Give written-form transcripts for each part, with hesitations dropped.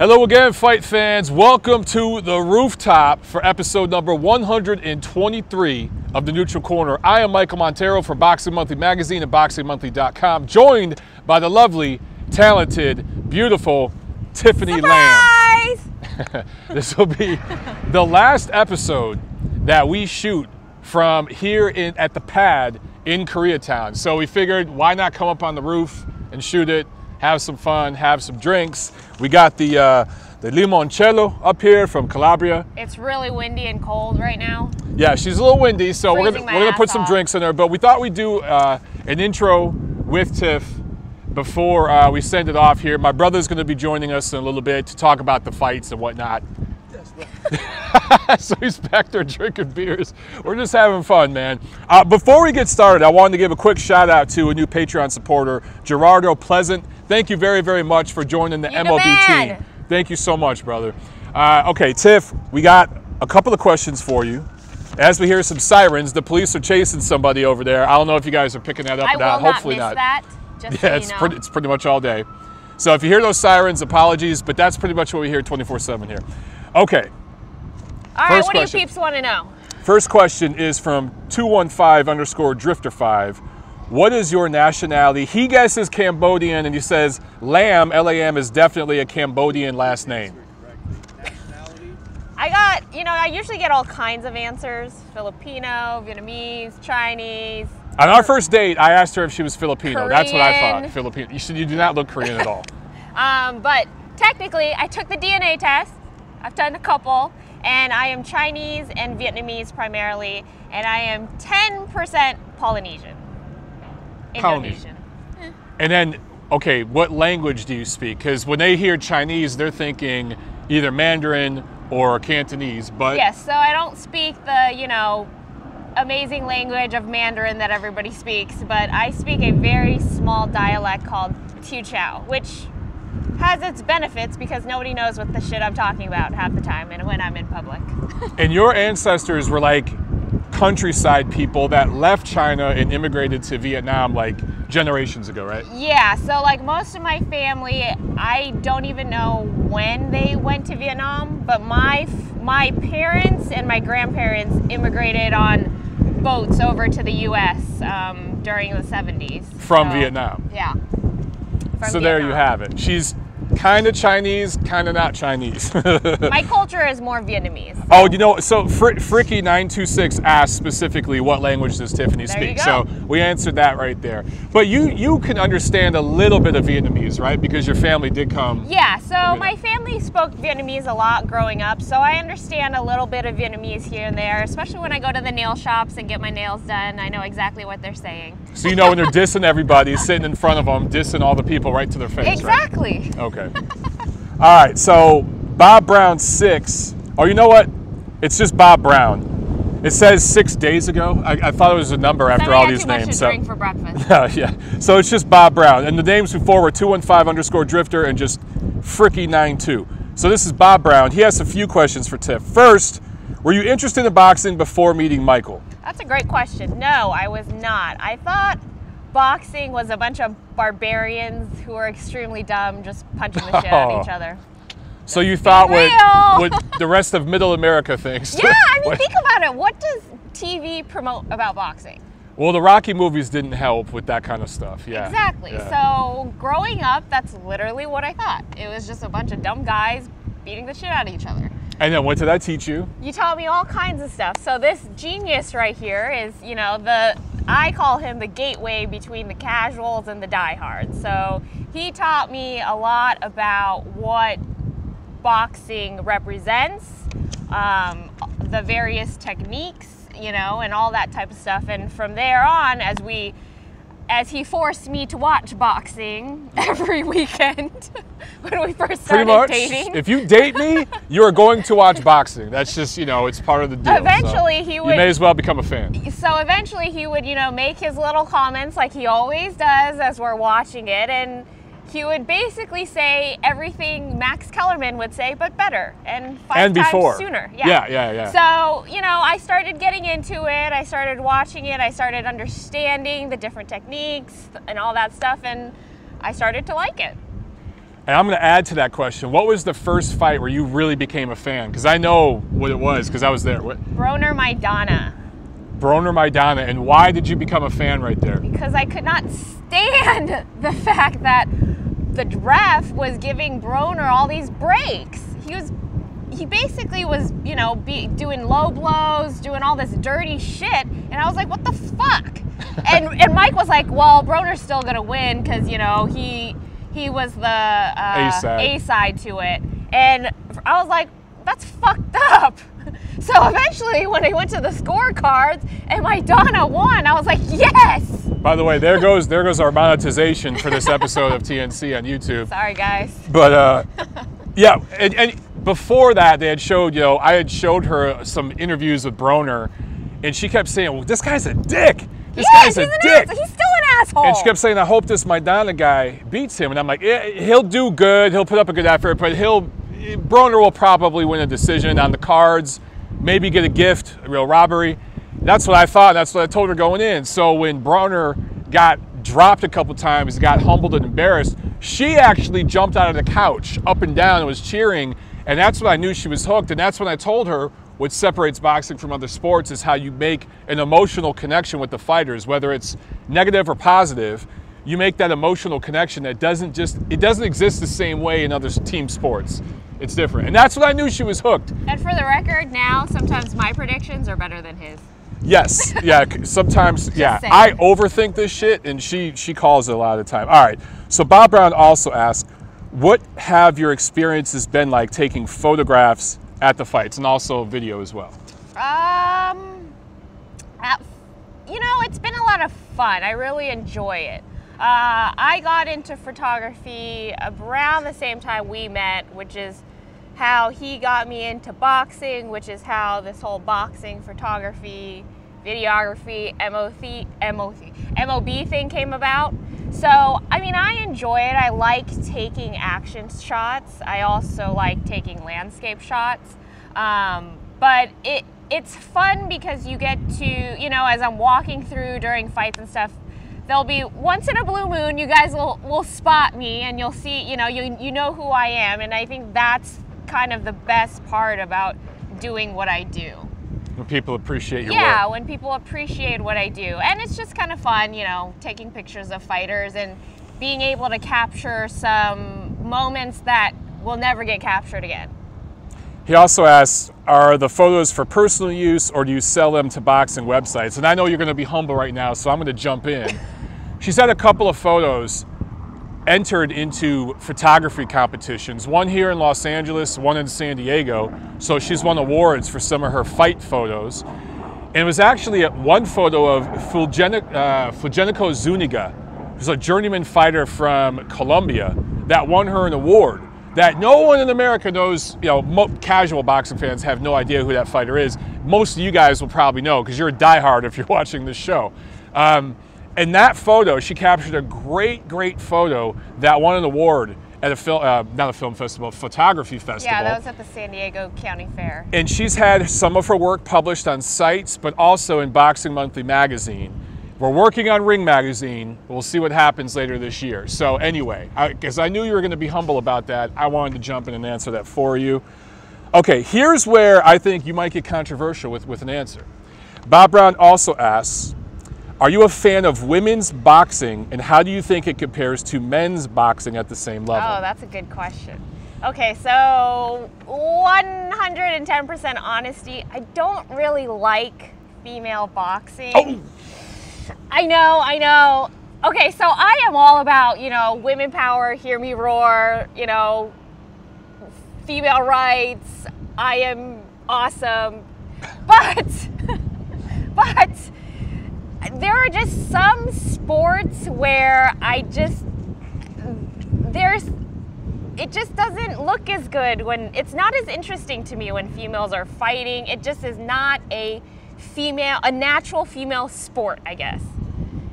Hello again, fight fans. Welcome to the rooftop for episode number 123 of the Neutral Corner. I am Michael Montero for Boxing Monthly Magazine and BoxingMonthly.com, joined by the lovely, talented, beautiful Tiffany Lam. This will be the last episode that we shoot from here at the pad in Koreatown. So we figured, why not come up on the roof and shoot it, have some fun, have some drinks. We got the limoncello up here from Calabria. It's really windy and cold right now. Yeah, she's a little windy, so we're gonna put some drinks in there. But we thought we'd do an intro with Tiff before we send it off here. My brother's gonna be joining us in a little bit to talk about the fights and whatnot. So he's back there drinking beers. We're just having fun, man. Before we get started, I wanted to give a quick shout out to a new Patreon supporter, Gerardo Pleasant. Thank you very, very much for joining the MLB team. Thank you so much, brother. Okay, Tiff, we got a couple of questions for you. As we hear some sirens, the police are chasing somebody over there. I don't know if you guys are picking that up or not. Hopefully not. That, just yeah, so you know. It's pretty much all day. So if you hear those sirens, apologies, but that's pretty much what we hear 24/7 here. Okay. All right, what do you peeps want to know? First question is from 215_Drifter5. What is your nationality? He guesses Cambodian, and he says Lam, L-A-M, is definitely a Cambodian last name. I usually get all kinds of answers. Filipino, Vietnamese, Chinese. On our first date, I asked her if she was Filipino. Korean. That's what I thought, Filipino. You do not look Korean at all. But technically, I took the DNA test. I've done a couple. And I am Chinese and Vietnamese primarily, and I am 10% Polynesian. Indonesian. And then, okay, what language do you speak? Because when they hear Chinese, they're thinking either Mandarin or Cantonese, but... Yes, so I don't speak the, amazing language of Mandarin that everybody speaks, but I speak a very small dialect called Teochew, Chow, which has its benefits because nobody knows what the shit I'm talking about half the time and when I'm in public. And your ancestors were like countryside people that left China and immigrated to Vietnam like generations ago, right? Yeah, so like most of my family, I don't even know when they went to Vietnam, but my parents and my grandparents immigrated on boats over to the U.S. During the 70s. From Vietnam? Yeah. So there you have it. She's kind of Chinese, kind of not Chinese. My culture is more Vietnamese. So. Oh, so Fricky926 asked specifically what language does Tiffany speak. So we answered that right there. But you can understand a little bit of Vietnamese, right? Because your family did come. Yeah, so my family spoke Vietnamese a lot growing up, so I understand a little bit of Vietnamese here and there, especially when I go to the nail shops and get my nails done. I know exactly what they're saying. So you know when they're dissing everybody, sitting in front of them, dissing all the people right to their face, exactly. Right? Okay. All right, so Bob Brown 6. Oh, you know what? It's just Bob Brown. It says 6 days ago. I thought it was a number after all these names. So drink for breakfast. Yeah. So it's just Bob Brown. And the names before were 215_Drifter and just Fricky92. So this is Bob Brown. He has a few questions for Tiff. First, were you interested in boxing before meeting Michael? That's a great question. No, I was not. I thought boxing was a bunch of barbarians who are extremely dumb, just punching the shit out of each other. So you thought what the rest of Middle America thinks. Yeah, I mean, think about it. What does TV promote about boxing? Well, the Rocky movies didn't help with that kind of stuff. Yeah. Exactly. Yeah. So growing up, that's literally what I thought. It was just a bunch of dumb guys beating the shit out of each other. And then what did I teach you? You taught me all kinds of stuff. So this genius right here is, I call him the gateway between the casuals and the diehards. So he taught me a lot about what boxing represents, the various techniques, and all that type of stuff. And from there on, as he forced me to watch boxing every weekend when we first started dating. If you date me, you are going to watch boxing. That's just, it's part of the deal. Eventually he would... You may as well become a fan. So eventually he would, make his little comments like he always does as we're watching it, and he would basically say everything Max Kellerman would say, but better and five times sooner. Yeah. So, I started getting into it. I started watching it. I started understanding the different techniques and all that stuff, and I started to like it. And I'm going to add to that question. What was the first fight where you really became a fan? Because I know what it was because I was there. What? Broner Maidana. Broner Maidana. And why did you become a fan right there? Because I could not stand the fact that the ref was giving Broner all these breaks. He basically was, you know, doing low blows, doing all this dirty shit. And I was like, what the fuck? And Mike was like, well, Broner's still going to win because, you know, he was the A side to it. And I was like, that's fucked up. So eventually when I went to the scorecards and Maidana won, I was like, yes! By the way, there goes our monetization for this episode of TNC on YouTube. Sorry, guys. But yeah, and before that, they had showed, you know, I had showed her some interviews with Broner, and she kept saying, well, this guy's a dick. This guy's a dick. He's still an asshole. And she kept saying, I hope this Maidana guy beats him. And I'm like, yeah, he'll do good. He'll put up a good effort, but Broner will probably win a decision on the cards, maybe get a gift, a real robbery. That's what I thought. That's what I told her going in. So when Broner got dropped a couple times, got humbled and embarrassed, she actually jumped out of the couch up and down and was cheering. And that's when I knew she was hooked. And that's when I told her what separates boxing from other sports is how you make an emotional connection with the fighters, whether it's negative or positive. You make that emotional connection that doesn't exist the same way in other team sports. It's different. And that's when I knew she was hooked. And for the record, now sometimes my predictions are better than his. Yes, yeah, sometimes, yeah. saying. I overthink this shit, and she calls it a lot of the time. All right, so Bob Brown also asked, what have your experiences been like taking photographs at the fights, and also video as well? You know, it's been a lot of fun. I really enjoy it. I got into photography around the same time we met, which is how he got me into boxing, which is how this whole boxing, photography, videography, MOB thing came about. So, I mean, I enjoy it. I like taking action shots. I also like taking landscape shots. But it's fun because you get to, you know, as I'm walking through during fights and stuff, there'll be once in a blue moon, you guys will spot me and you'll see, you know who I am. And I think that's kind of the best part about doing what I do. When people appreciate your work. Yeah, when people appreciate what I do. And it's just kind of fun, you know, taking pictures of fighters and being able to capture some moments that will never get captured again. He also asks, are the photos for personal use or do you sell them to boxing websites? And I know you're going to be humble right now, so I'm going to jump in. She's had a couple of photos entered into photography competitions, one here in Los Angeles, one in San Diego. So she's won awards for some of her fight photos. And it was actually one photo of Fulgenico Zuniga, who's a journeyman fighter from Colombia, that won her an award that no one in America knows. You know, casual boxing fans have no idea who that fighter is. Most of you guys will probably know because you're a diehard if you're watching this show. And that photo, she captured a great photo that won an award at a photography festival. Yeah, that was at the San Diego County Fair. And she's had some of her work published on sites, but also in Boxing Monthly magazine. We're working on Ring magazine. We'll see what happens later this year. So anyway, because I knew you were going to be humble about that, I wanted to jump in and answer that for you. Okay, here's where I think you might get controversial with an answer. Bob Brown also asks, are you a fan of women's boxing, and how do you think it compares to men's boxing at the same level? Oh, that's a good question. Okay, so 110% honesty, I don't really like female boxing. Oh. I know. Okay, so I am all about, you know, women power, hear me roar, you know, female rights, I am awesome. But there are just some sports where it just doesn't look as good when it's not as interesting to me when females are fighting. It just is not a natural female sport, I guess.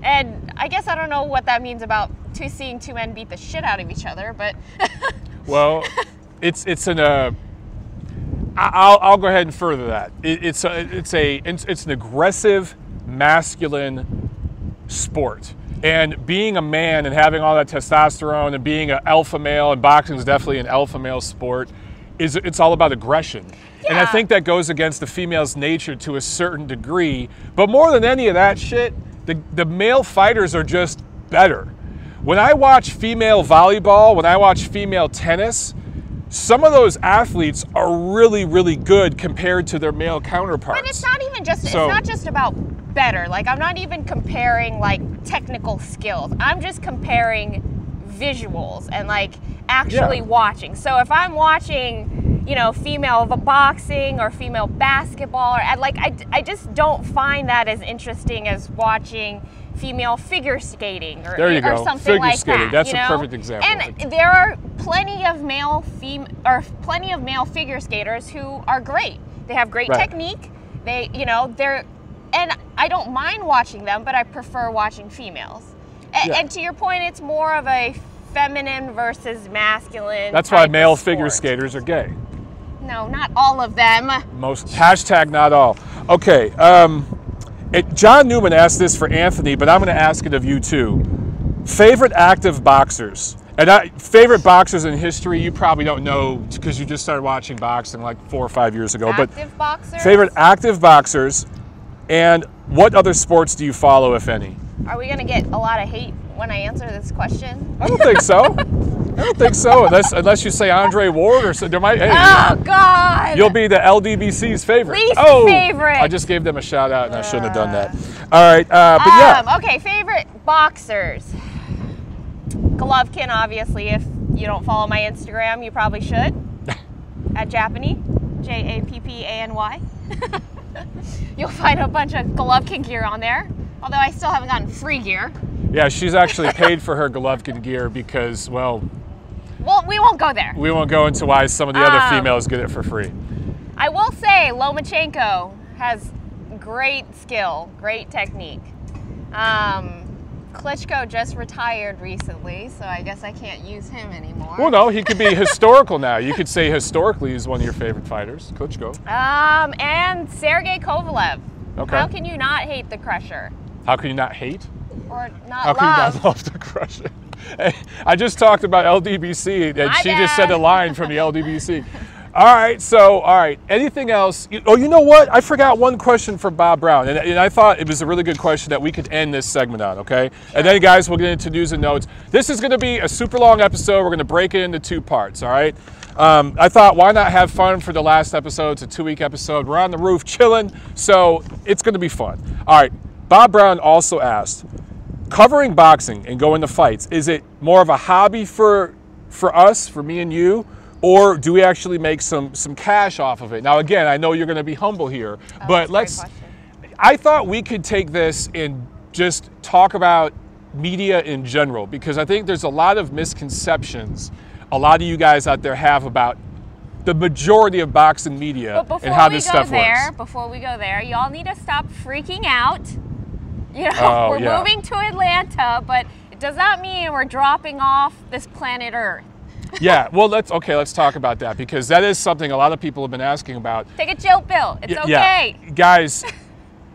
And I guess I don't know what that means about seeing two men beat the shit out of each other, but well, it's I'll go ahead and further that. It's an aggressive, masculine sport. And being a man and having all that testosterone and being an alpha male, and boxing is definitely an alpha male sport, it's all about aggression. Yeah. And I think that goes against the female's nature to a certain degree. But more than any of that shit, the male fighters are just better. When I watch female volleyball, when I watch female tennis, some of those athletes are really, really good compared to their male counterparts. But it's not even just, it's not just about better. Like, I'm not even comparing like technical skills. I'm just comparing visuals and like actually watching. So if I'm watching, you know, female boxing or female basketball, or I just don't find that as interesting as watching female figure skating or, there you go. Or something figure like skating. that. That's you a know? perfect example. And there are plenty of male figure skaters who are great. They have great technique. They, you know, and I don't mind watching them, but I prefer watching females. And to your point, it's more of a feminine versus masculine. That's why male figure skaters are gay. No, not all of them. Most hashtag not all. Okay. John Newman asked this for Anthony, but I'm going to ask it of you too. Favorite active boxers? And favorite boxers in history, you probably don't know because you just started watching boxing like 4 or 5 years ago. Active boxers? Favorite active boxers, and what other sports do you follow, if any? Are we going to get a lot of hate when I answer this question? I don't think so. I don't think so, unless you say Andre Ward or so. There might. Hey, oh God! You'll be the LDBC's favorite. Least favorite. I just gave them a shout out, and I shouldn't have done that. All right, but yeah. Okay, favorite boxers. Golovkin, obviously. If you don't follow my Instagram, you probably should. At Japany, Jappany. You'll find a bunch of Golovkin gear on there. Although I still haven't gotten free gear. Yeah, she's actually paid for her Golovkin gear because, well, we won't go there. We won't go into why some of the other females get it for free. I will say Lomachenko has great skill, great technique. Klitschko just retired recently, so I guess I can't use him anymore. Well, no, he could be historical now. You could say historically he's one of your favorite fighters, Klitschko. And Sergey Kovalev. Okay. How can you not hate the Crusher? How can you not hate? Or not How can you not love the Crusher? I just talked about LDBC, and she just said a line from the LDBC. All right, anything else? Oh, you know what? I forgot one question from Bob Brown, and I thought it was a really good question that we could end this segment on, okay? Sure. And then, guys, we'll get into news and notes. This is going to be a super long episode. We're going to break it into 2 parts, all right? I thought, why not have fun for the last episode? It's a 2-week episode. We're on the roof chilling, so it's going to be fun. All right, Bob Brown also asked, covering boxing and going to fights, is it more of a hobby for us, for me and you, or do we actually make some cash off of it? Now, again, I know you're going to be humble here, but I thought we could take this and just talk about media in general, because I think there's a lot of misconceptions a lot of you guys out there have about the majority of boxing media and how this stuff works. Before we go there, y'all need to stop freaking out. You know, we're moving to Atlanta, but it does not mean we're dropping off this planet Earth. Yeah, well, let's talk about that, because that is something a lot of people have been asking about. Take a chill pill. It's okay. Yeah. Guys,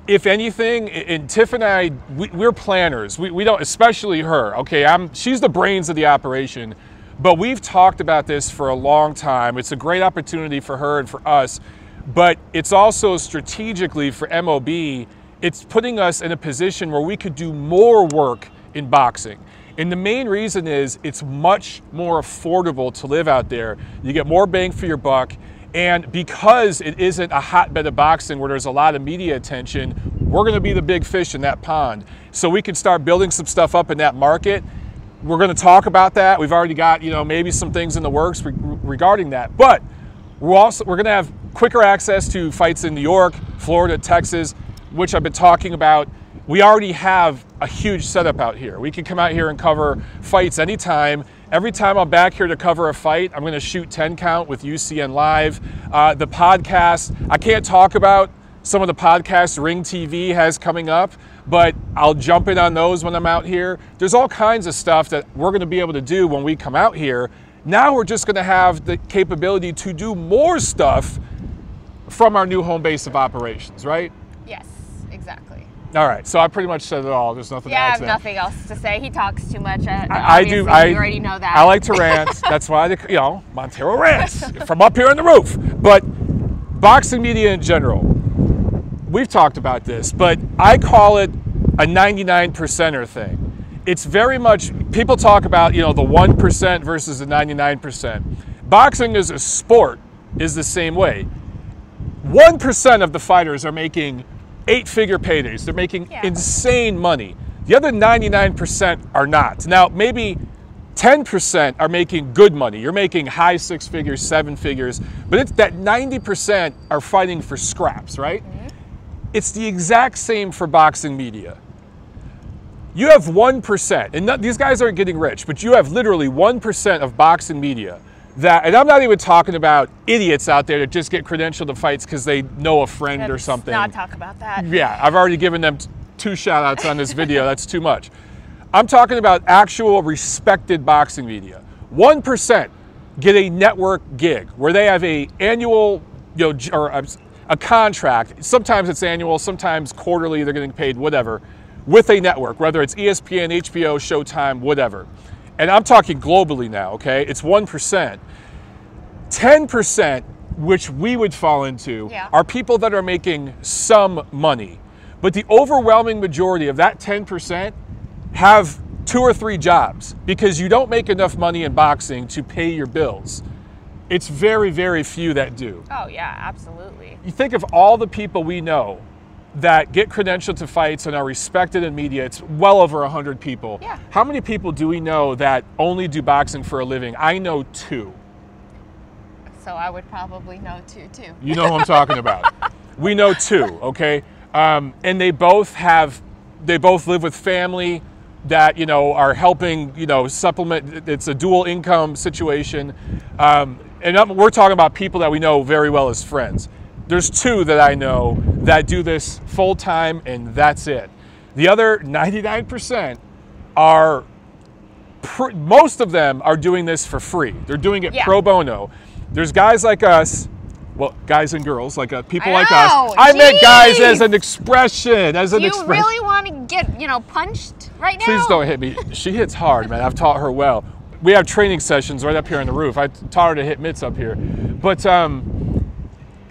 if anything, and Tiff and I, we're planners. We don't, especially her, okay? She's the brains of the operation, but we've talked about this for a long time. It's a great opportunity for her and for us, but it's also strategically for MOB, it's putting us in a position where we could do more work in boxing. And the main reason is it's much more affordable to live out there. You get more bang for your buck. And because it isn't a hotbed of boxing where there's a lot of media attention, we're going to be the big fish in that pond. So we can start building some stuff up in that market. We're going to talk about that. We've already got, maybe some things in the works regarding that. But we're going to have quicker access to fights in New York, Florida, Texas, which I've been talking about. We already have a huge setup out here. We can come out here and cover fights anytime. Every time I'm back here to cover a fight, I'm going to shoot 10 count with UCN Live. The podcast, I can't talk about some of the podcasts Ring TV has coming up, but I'll jump in on those when I'm out here. There's all kinds of stuff that we're going to be able to do when we come out here. Now we're just going to have the capability to do more stuff from our new home base of operations, right? Yes, exactly. All right, so I pretty much said it all. There's nothing to add I have to that. nothing else to say. He talks too much. I do. You already know that. I like to rant. That's why, Montero rants from up here on the roof. But boxing media in general, we've talked about this, but I call it a 99%er thing. It's very much, people talk about, the 1% versus the 99%. Boxing as a sport is the same way. 1% of the fighters are making 8-figure paydays. They're making insane money. The other 99% are not. Now, maybe 10% are making good money. You're making high 6 figures, 7 figures, but it's that 90% are fighting for scraps, right? Mm-hmm. It's the exact same for boxing media. You have 1%, and these guys aren't getting rich, but you have literally 1% of boxing media that, and I'm not even talking about idiots out there that just get credentialed to fights because they know a friend or something. Let's not talk about that. Yeah, I've already given them 2 shout outs on this video. That's too much. I'm talking about actual respected boxing media. 1% get a network gig where they have a annual, or a contract. Sometimes it's annual, sometimes quarterly, they're getting paid, whatever, with a network, whether it's ESPN, HBO, Showtime, whatever. And I'm talking globally now, okay? It's 1%. 10%, which we would fall into, are people that are making some money. But the overwhelming majority of that 10% have 2 or 3 jobs because you don't make enough money in boxing to pay your bills. It's very, very few that do. Oh, yeah, absolutely. You think of all the people we know that get credentialed to fights and are respected in media. It's well over 100 people. Yeah. How many people do we know that only do boxing for a living? I know 2. So I would probably know 2 too. You know who I'm talking about. We know 2, okay? And they both live with family that, are helping, supplement. It's a dual income situation. And we're talking about people that we know very well as friends. There's 2 that I know that do this full time, and that's it. The other 99% are, most of them are doing this for free. They're doing it pro bono. There's guys like us, well, guys and girls, like people like us. I meant guys as an expression, You really want to get, punched right now? Please don't hit me. She hits hard, man. I've taught her well. We have training sessions right up here on the roof. I taught her to hit mitts up here. But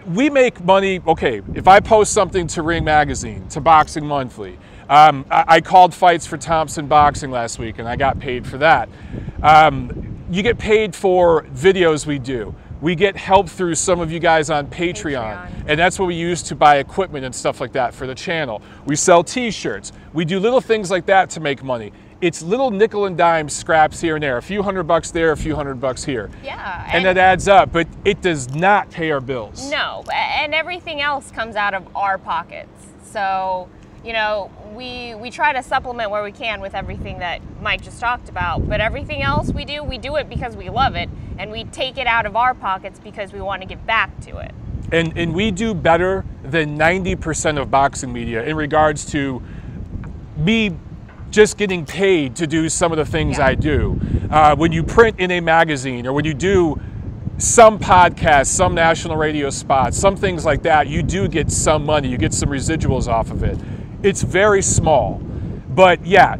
we make money, okay, if I post something to Ring Magazine, to Boxing Monthly, I called fights for Thompson Boxing last week and I got paid for that. You get paid for videos we do. We get help through some of you guys on Patreon, and that's what we use to buy equipment and stuff like that for the channel. We sell t-shirts. We do little things like that to make money. It's little nickel and dime scraps here and there, a few $100 there, a few $100 here. Yeah. And that adds up, but it does not pay our bills. No, and everything else comes out of our pockets. So, we try to supplement where we can with everything that Mike just talked about, but everything else we do it because we love it, and we take it out of our pockets because we want to give back to it. And we do better than 90% of boxing media in regards to me just getting paid to do some of the things I do. When you print in a magazine, or when you do some podcasts, some national radio spots, some things like that, you do get some money, you get some residuals off of it. It's very small, but yeah,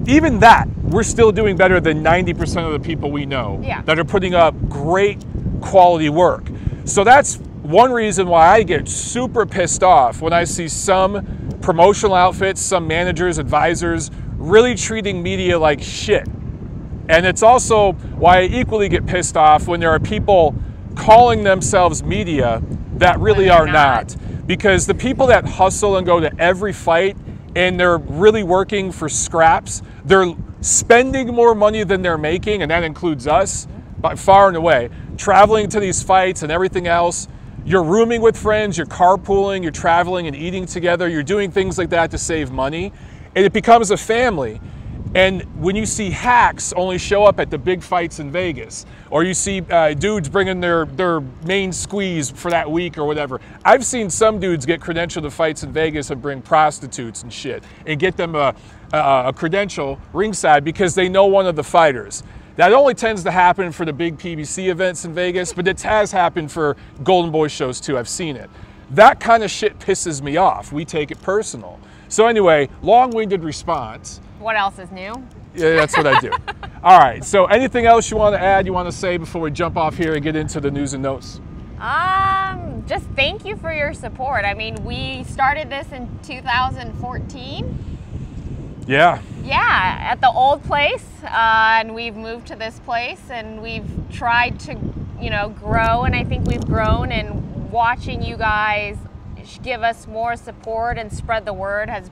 even that, we're still doing better than 90% of the people we know that are putting up great quality work. So that's one reason why I get super pissed off when I see some promotional outfits, some managers, advisors, really treating media like shit. And it's also why I equally get pissed off when there are people calling themselves media that really are not. Because the people that hustle and go to every fight and they're really working for scraps, they're spending more money than they're making, and that includes us, by far and away. Traveling to these fights and everything else, you're rooming with friends, you're carpooling, you're traveling and eating together, you're doing things like that to save money, and it becomes a family. And when you see hacks only show up at the big fights in Vegas, or you see dudes bringing their main squeeze for that week or whatever. I've seen some dudes get credentialed to fights in Vegas and bring prostitutes and shit and get them a credential ringside because they know one of the fighters. That only tends to happen for the big PBC events in Vegas, but it has happened for Golden Boy shows too. I've seen it. That kind of shit pisses me off. We take it personal. So anyway, long-winded response. What else is new? Yeah, that's what I do. All right, so anything else you want to add, you want to say before we jump off here and get into the news and notes? Just thank you for your support. I mean, we started this in 2014. Yeah. Yeah, at the old place, and we've moved to this place, and we've tried to, you know, grow, and I think we've grown, and watching you guys give us more support and spread the word has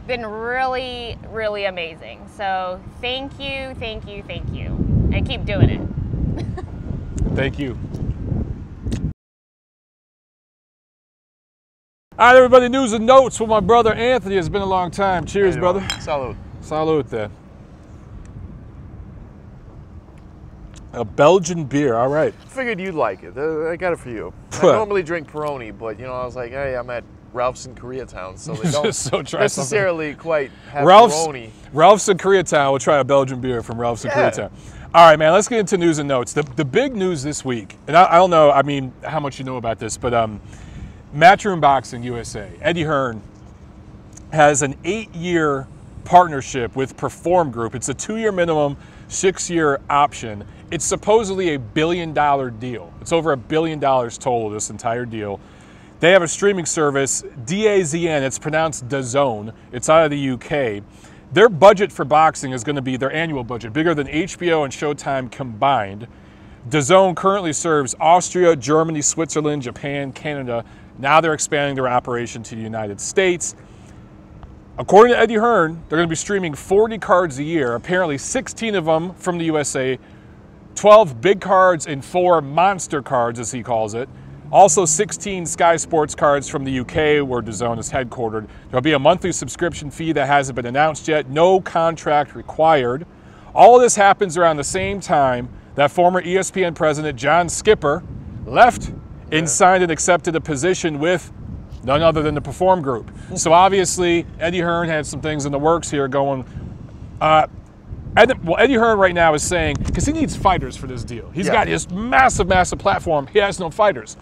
been really, really amazing. So thank you, thank you, thank you, and keep doing it. Thank you. All right, everybody, news and notes with my brother Anthony. It's been a long time. Cheers, brother. Salud. Salud there. A Belgian beer, all right. Figured you'd like it. I got it for you. I normally drink Peroni, but you know, I was like, hey, I'm at Ralph's in Koreatown, so they don't necessarily quite have Peroni. Ralph's in Koreatown. We'll try a Belgian beer from Ralph's in Koreatown. All right, man, let's get into news and notes. The big news this week, and I don't know, I mean, how much you know about this, but Matchroom Boxing USA, Eddie Hearn, has an 8-year partnership with Perform Group. It's a 2-year minimum, 6-year option. It's supposedly a $1 billion deal. It's over $1 billion total, this entire deal. They have a streaming service, DAZN, it's pronounced DAZN. It's out of the UK. Their budget for boxing is going to be their annual budget, bigger than HBO and Showtime combined. DAZN currently serves Austria, Germany, Switzerland, Japan, Canada. Now they're expanding their operation to the United States. According to Eddie Hearn, they're going to be streaming 40 cards a year, apparently 16 of them from the USA, 12 big cards and 4 monster cards, as he calls it. Also 16 Sky Sports cards from the UK, where DAZN is headquartered. There'll be a monthly subscription fee that hasn't been announced yet, no contract required. All of this happens around the same time that former ESPN president John Skipper left and signed and accepted a position with none other than the Perform Group. So obviously, Eddie Hearn had some things in the works here going. Eddie Hearn right now is saying, because he needs fighters for this deal. He's got this massive, massive platform. He has no fighters.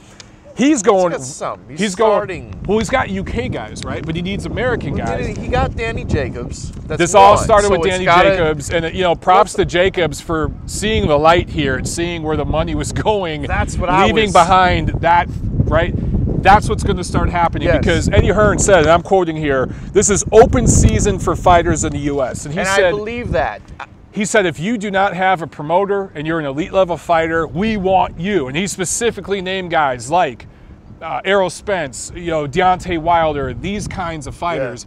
He's going. He's got some. He's starting. Going. Well, he's got UK guys, right? But he needs American guys. He got Danny Jacobs. This all started with Danny Jacobs, and you know, props to Jacobs for seeing the light here and seeing where the money was going. That's what leaving behind that, right? That's what's going to start happening because Eddie Hearn said, and I'm quoting here, this is open season for fighters in the U.S. And he said, I believe that. He said, if you do not have a promoter and you're an elite level fighter, we want you. And he specifically named guys like Errol Spence, you know, Deontay Wilder, these kinds of fighters.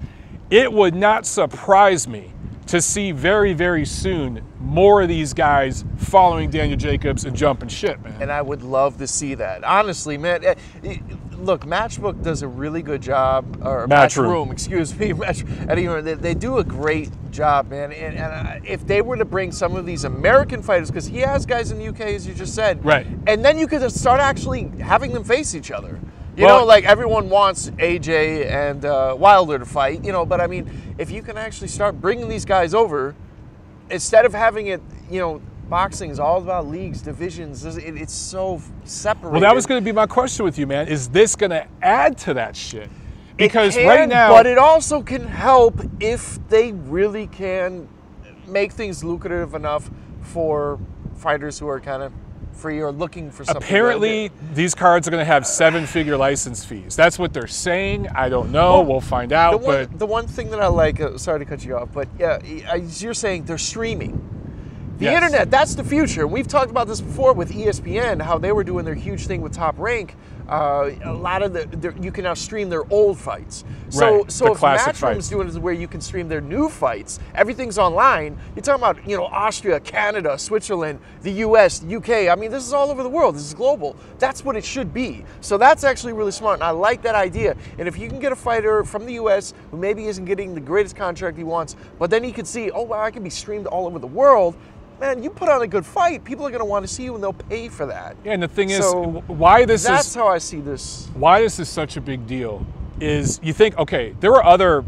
Yeah. It would not surprise me to see very, very soon more of these guys following Daniel Jacobs and jumping shit, man. And I would love to see that. Honestly, man. Look, Matchbook does a really good job, or Matchroom, excuse me. They do a great job, man. And if they were to bring some of these American fighters, because he has guys in the UK, as you just said, right? And then you could start actually having them face each other. You know, like everyone wants AJ and Wilder to fight, you know, but I mean, if you can actually start bringing these guys over, instead of having it, you know, boxing is all about leagues, divisions. It's so separated. Well, that was going to be my question with you, man. Is this going to add to that shit? Because it can, right now, but it also can help if they really can make things lucrative enough for fighters who are kind of free or looking for something. Apparently, these cards are going to have 7-figure license fees. That's what they're saying. I don't know. We'll find out. The one thing that I like, sorry to cut you off, but yeah, as you're saying, they're streaming. The internet, that's the future. We've talked about this before with ESPN, how they were doing their huge thing with Top Rank. A lot of you can now stream their old fights. So if Matchroom's doing it where you can stream their new fights, everything's online. You're talking about, you know, Austria, Canada, Switzerland, the US, the UK. I mean, this is all over the world. This is global. That's what it should be. So that's actually really smart, and I like that idea. And if you can get a fighter from the US who maybe isn't getting the greatest contract he wants, but then he could see, oh wow, I can be streamed all over the world. Man, you put on a good fight, people are going to want to see you, and they'll pay for that. Yeah, and the thing is, why this is... That's how I see this. Why this is such a big deal is you think, okay, there are other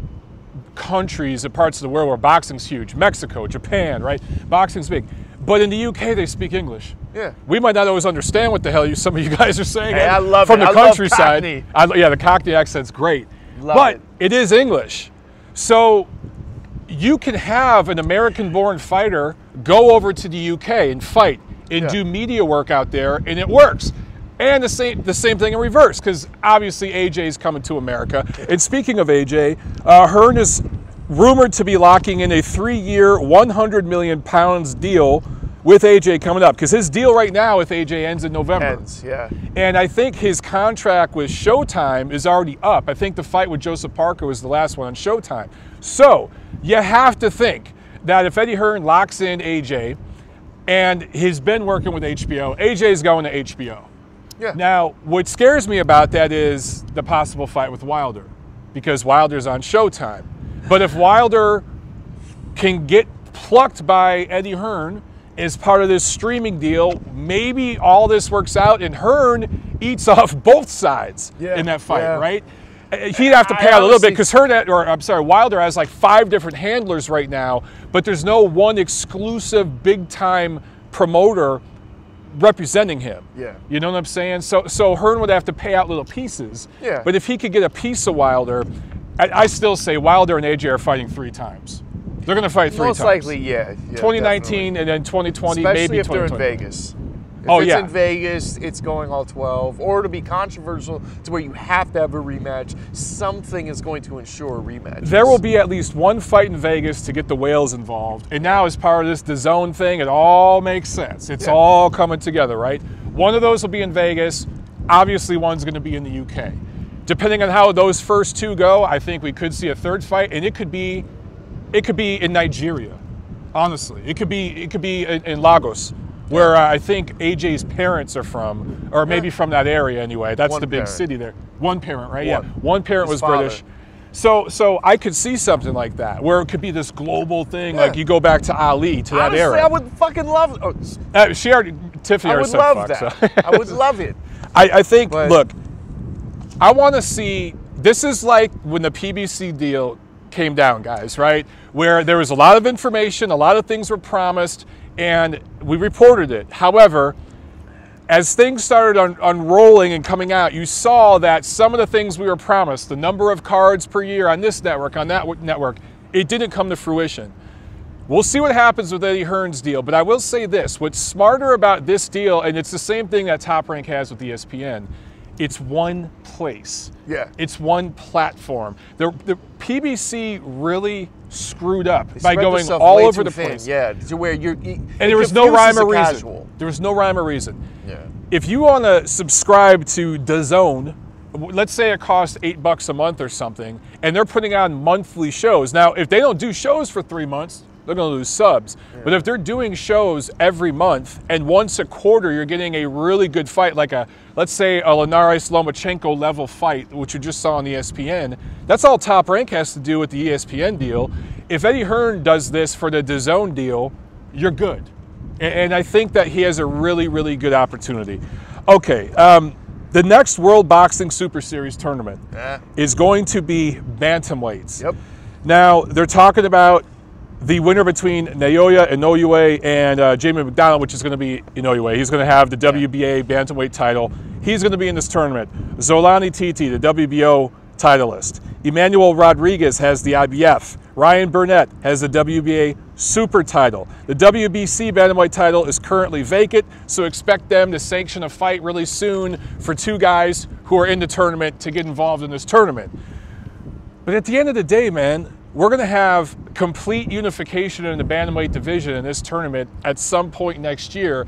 countries and parts of the world where boxing's huge. Mexico, Japan, right? Boxing's big. But in the UK, they speak English. Yeah. We might not always understand what the hell some of you guys are saying. Hey, I love from it. the I love countryside. Cockney. Yeah, the Cockney accent's great. Love but it. it is English. So you can have an American-born fighter go over to the UK and fight and do media work out there, and it works. And the same thing in reverse, because obviously AJ is coming to America. And speaking of AJ, Hearn is rumored to be locking in a 3-year, £100 million deal with AJ coming up, because his deal right now with AJ ends in November. And I think his contract with Showtime is already up. I think the fight with Joseph Parker was the last one on Showtime. So you have to think that if Eddie Hearn locks in AJ, and he's been working with HBO, AJ's going to HBO. Yeah. Now, what scares me about that is the possible fight with Wilder, because Wilder's on Showtime. But if Wilder can get plucked by Eddie Hearn as part of this streaming deal, maybe all this works out and Hearn eats off both sides in that fight, right? He'd have to pay out a little bit, because Wilder has like 5 different handlers right now, but there's no one exclusive big-time promoter representing him. Yeah. You know what I'm saying? So Hearn would have to pay out little pieces. Yeah. But if he could get a piece of Wilder, I still say Wilder and AJ are fighting 3 times. They're going to fight 3 times. Most likely, yeah. 2019 definitely. and then 2020, especially maybe if they're 2020. in Vegas. If it's in Vegas, it's going all 12. Or to be controversial to where you have to have a rematch, something is going to ensure a rematch. There will be at least one fight in Vegas to get the whales involved. And now as part of this DAZN thing, it all makes sense. It's all coming together, right? One of those will be in Vegas. Obviously, one's going to be in the UK. Depending on how those first 2 go, I think we could see a 3rd fight, and it could be in Nigeria. Honestly, it could be in Lagos, where I think AJ's parents are from, or maybe from that area anyway. That's the big city there. One parent, right? Yeah, one parent was British. So I could see something like that, where it could be this global thing, like you go back to Ali, to that era. I would fucking love it. Tiffany already said love fuck, that. So. I would love it. I think, look, I want to see, this is like when the PBC deal came down, guys, right? Where there was a lot of information, a lot of things were promised, and we reported it. However, as things started unrolling and coming out, you saw that some of the things we were promised, the number of cards per year on this network, on that network, it didn't come to fruition. We'll see what happens with Eddie Hearn's deal, but I will say this, what's smarter about this deal, and it's the same thing that Top Rank has with ESPN, it's one place. Yeah. It's one platform. The PBC really screwed up by going all over the place. Yeah, to where you're... And there was no rhyme or reason. There was no rhyme or reason. Yeah. If you want to subscribe to DAZN, let's say it costs $8 a month or something, and they're putting on monthly shows. Now, if they don't do shows for 3 months, they're going to lose subs. Yeah. But if they're doing shows every month, and once a quarter you're getting a really good fight, like let's say a Linares Lomachenko level fight, which you just saw on ESPN, that's all Top Rank has to do with the ESPN deal. If Eddie Hearn does this for the DAZN deal, you're good. And I think that he has a really, really good opportunity. Okay, the next World Boxing Super Series tournament is going to be bantamweights. Yep. Now, they're talking about the winner between Naoya Inoue and Jamie McDonald, which is going to be Inoue. He's going to have the WBA bantamweight title. He's going to be in this tournament. Zolani Titi, the WBO titleist. Emmanuel Rodriguez has the IBF. Ryan Burnett has the WBA super title. The WBC bantamweight title is currently vacant, so expect them to sanction a fight really soon for 2 guys who are in the tournament to get involved in this tournament. But at the end of the day, man, we're going to have complete unification in the bantamweight division in this tournament at some point next year.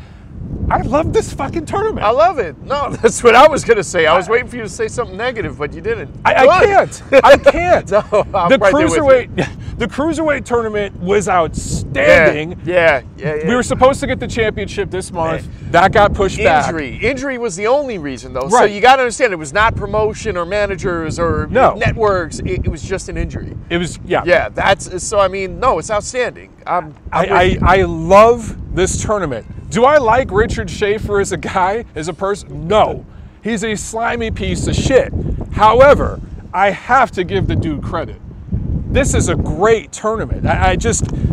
I love this fucking tournament. I love it. No, that's what I was going to say. I was waiting for you to say something negative, but you didn't. I can't. I can't. No, the cruiserweight tournament was outstanding. Yeah. We were supposed to get the championship this month. That got pushed back. Injury was the only reason, though. Right. So you got to understand, it was not promotion or managers or networks. It was just an injury. It was, Yeah, that's, so I mean, no, it's outstanding. I love this tournament. Do I like Richard Schaefer as a guy, as a person? No. He's a slimy piece of shit. However, I have to give the dude credit. This is a great tournament.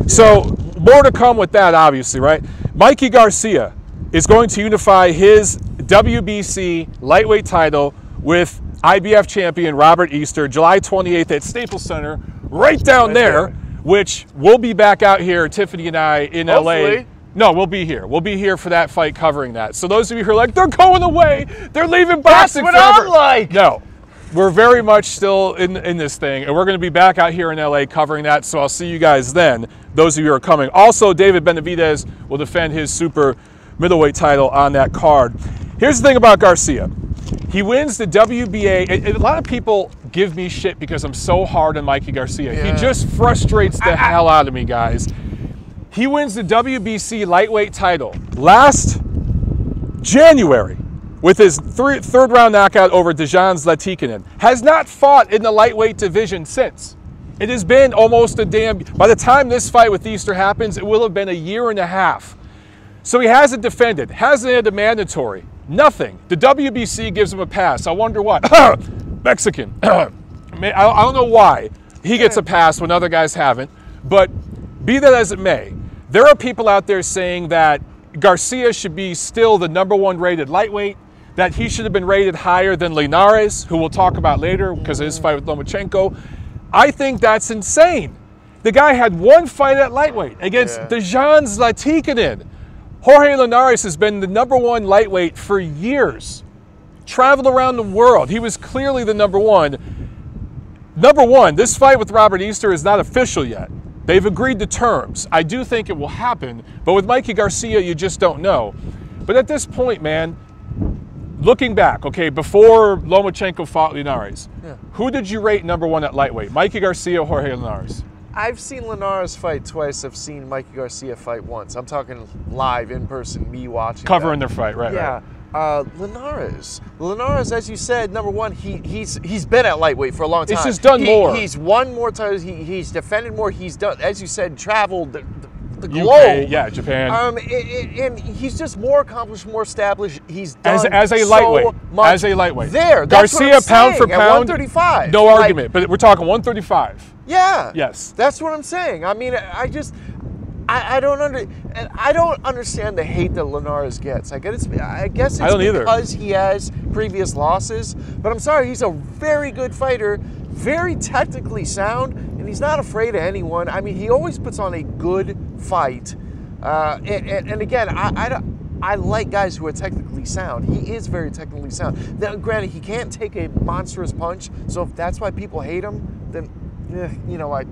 So more to come with that, obviously, right? Mikey Garcia is going to unify his WBC lightweight title with IBF champion Robert Easter, July 28th at Staples Center, right down there, which we'll be back out here, Tiffany and I, in LA. No, we'll be here. We'll be here for that fight, covering that. So those of you who are like, they're going away, they're leaving boxing forever. That's what I'm like. No, we're very much still in this thing, and we're going to be back out here in LA covering that, so I'll see you guys then, those of you who are coming. Also, David Benavidez will defend his super middleweight title on that card. Here's the thing about Garcia. He wins the WBA, and a lot of people give me shit because I'm so hard on Mikey Garcia. Yeah. He just frustrates the hell out of me, guys. He wins the WBC lightweight title last January with his third round knockout over DAZN Zlatikanen. Has not fought in the lightweight division since. It has been almost a by the time this fight with Easter happens, it will have been a year and a half. So he hasn't defended, hasn't had a mandatory, nothing. The WBC gives him a pass. I wonder what. Mexican. I don't know why he gets a pass when other guys haven't, but be that as it may, there are people out there saying that Garcia should be still the #1 rated lightweight, that he should have been rated higher than Linares, who we'll talk about later because of his fight with Lomachenko. I think that's insane. The guy had one fight at lightweight against DAZN Zlatikanen. Jorge Linares has been the #1 lightweight for years. Traveled around the world. He was clearly the #1. This fight with Robert Easter is not official yet. They've agreed to terms. I do think it will happen, but with Mikey Garcia, you just don't know. But at this point, man, looking back, okay, before Lomachenko fought Linares, who did you rate #1 at lightweight? Mikey Garcia or Jorge Linares? I've seen Linares fight twice. I've seen Mikey Garcia fight once. I'm talking live, in person, me watching. Covering their fight, right? Yeah. Right. Linares, as you said, #1, he's been at lightweight for a long time. He's just done more. He's won more titles. He's defended more. He's done, as you said, traveled the globe. UK, yeah, Japan. And he's just more accomplished, more established. He's done as a lightweight. As a lightweight. There, that's Garcia, what I'm pound for saying, pound, at 135. no argument. But we're talking 135. Yeah. Yes. That's what I'm saying. I mean, I don't understand the hate that Linares gets. I guess it's because he has previous losses. But I'm sorry, he's a very good fighter, very technically sound, and he's not afraid of anyone. I mean, he always puts on a good fight. And again, I like guys who are technically sound. He is very technically sound. Now, granted, he can't take a monstrous punch, so if that's why people hate him, then you know what?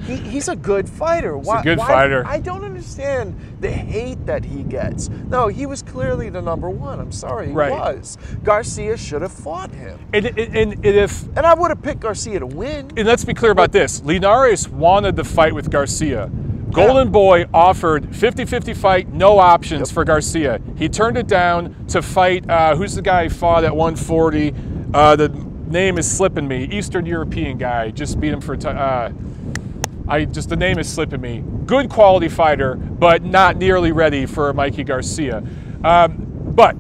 He's a good fighter. He's a good fighter. I don't understand the hate that he gets. No, he was clearly the #1. I'm sorry, he was. Garcia should have fought him. And I would have picked Garcia to win. And let's be clear about this. Linares wanted the fight with Garcia. Golden Boy offered 50-50 fight, no options for Garcia. He turned it down to fight, who's the guy who fought at 140? The name is slipping me. Eastern European guy. Just beat him for the name is slipping me. Good quality fighter, but not nearly ready for Mikey Garcia. But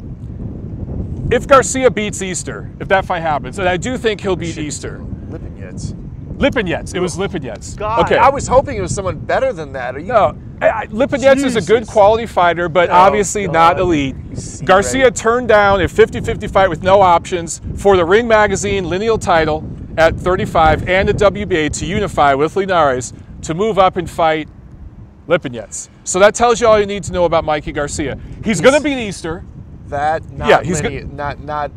if Garcia beats Easter, if that fight happens, and I do think he'll beat Easter. Lipinets. It was Lipinets. God, okay. I was hoping it was someone better than that. Are you? No, Lipinets is a good quality fighter, but obviously not elite. Garcia turned down a 50-50 fight with no options for the Ring Magazine lineal title at 35 and the WBA to unify with Linares to move up and fight Lipinets. So that tells you all you need to know about Mikey Garcia. He's going to beat Easter. Not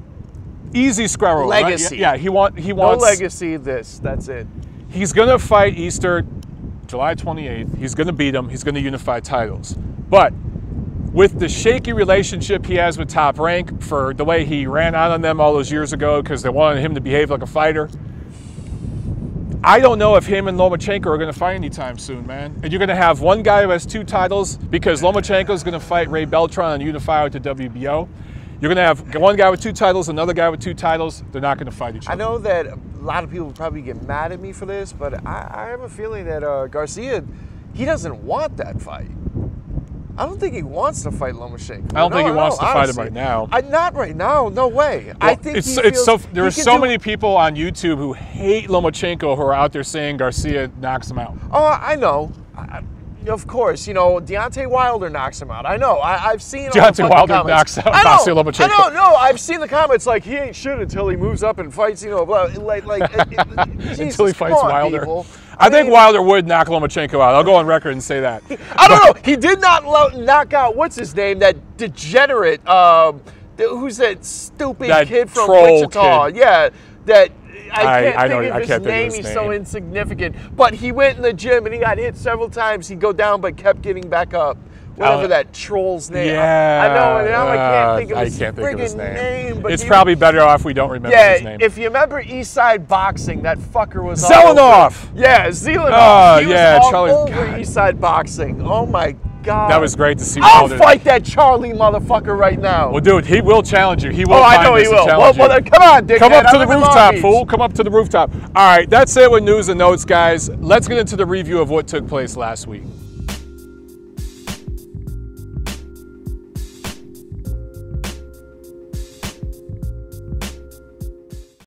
easy square roll. Legacy. Right? Yeah, he wants no legacy. That's it. He's going to fight Easter July 28th. He's going to beat him. He's going to unify titles. But with the shaky relationship he has with Top Rank for the way he ran out on them all those years ago because they wanted him to behave like a fighter, I don't know if him and Lomachenko are going to fight anytime soon, man. And you're going to have one guy who has 2 titles because Lomachenko is going to fight Ray Beltran and unify with the WBO. You're going to have one guy with 2 titles, another guy with 2 titles. They're not going to fight each other. I know that a lot of people will probably get mad at me for this, but I have a feeling that Garcia, he doesn't want that fight. I don't think he wants to fight Lomachenko. I don't think he wants to fight him right now. Not right now. No way. Well, I think there are so many people on YouTube who hate Lomachenko who are out there saying Garcia knocks him out. Oh, I know. of course, you know, Deontay Wilder knocks him out. I know. I've seen Deontay Wilder knocks out Vasily Lomachenko. I don't know. I've seen the comments like he ain't shit until he moves up and fights. You know, until he fights Wilder. People. I think Wilder would knock Lomachenko out. I'll go on record and say that. I don't know. He did not knock out what's his name? That degenerate. Who's that stupid kid from Wichita? Kid. Yeah, that. I can't think of his name. He's so insignificant. But he went in the gym and he got hit several times. He'd go down but kept getting back up. Whatever that troll's name. Yeah. I know, and now I can't think of his friggin' name. But it's probably better off we don't remember his name. If you remember East Side Boxing, that fucker was Zelenoff. Yeah, Zelenoff. He was all over God. East Side Boxing. Oh my God. That was great to see. I'll fight that Charlie motherfucker right now. Well, dude, he will challenge you. He will. I know he will. Well, then come on, dickhead. Come up to the rooftop, fool. Come up to the rooftop. All right, that's it with news and notes, guys. Let's get into the review of what took place last week.